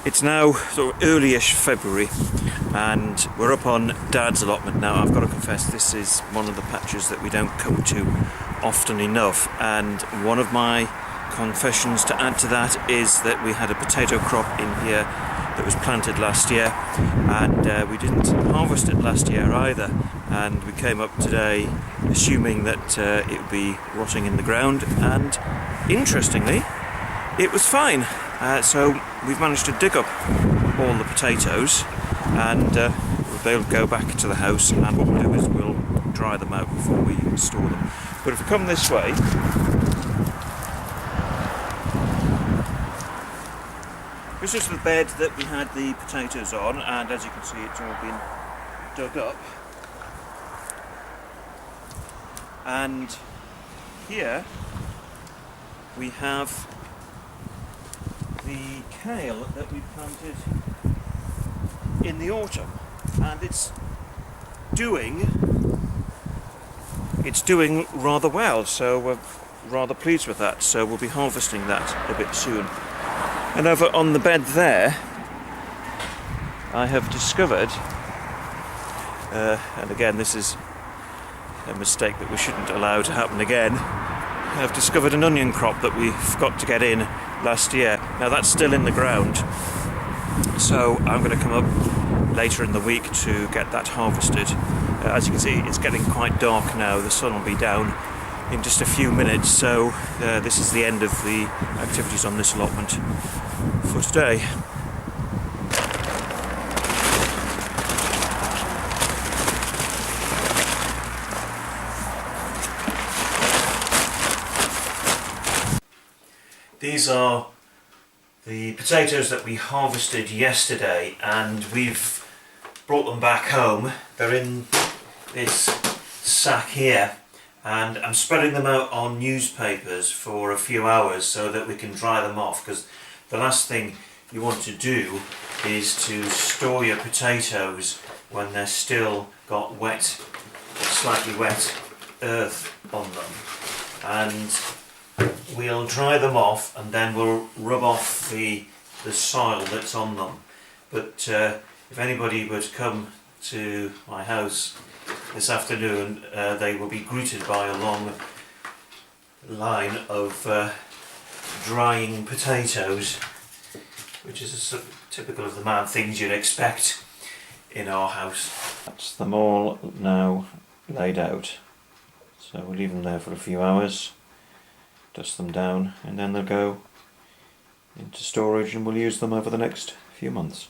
It's now sort of early-ish February and we're up on Dad's allotment now. I've got to confess, this is one of the patches that we don't come to often enough, and one of my confessions to add to that is that we had a potato crop in here that was planted last year, and we didn't harvest it last year either, and we came up today assuming that it would be rotting in the ground, and interestingly it was fine. So we've managed to dig up all the potatoes, and they'll go back to the house, and what we'll do is we'll dry them out before we store them. But if we come this way, this is the bed that we had the potatoes on, and as you can see it's all been dug up. And here we have the kale that we planted in the autumn, and it's doing rather well, so we're rather pleased with that, so we'll be harvesting that a bit soon. And over on the bed there I have discovered, and again this is a mistake that we shouldn't allow to happen again, I've discovered an onion crop that we forgot to get in last year. Now that's still in the ground, so I'm going to come up later in the week to get that harvested. As you can see, it's getting quite dark now, the sun will be down in just a few minutes, so this is the end of the activities on this allotment for today. These are the potatoes that we harvested yesterday, and we've brought them back home. They're in this sack here, and I'm spreading them out on newspapers for a few hours so that we can dry them off, because the last thing you want to do is to store your potatoes when they're still got wet, slightly wet earth on them. And we'll dry them off and then we'll rub off the soil that's on them. But if anybody were to come to my house this afternoon, they will be greeted by a long line of drying potatoes, which is typical of the mad things you'd expect in our house. That's them all now laid out, so we'll leave them there for a few hours, dust them down, and then they'll go into storage and we'll use them over the next few months.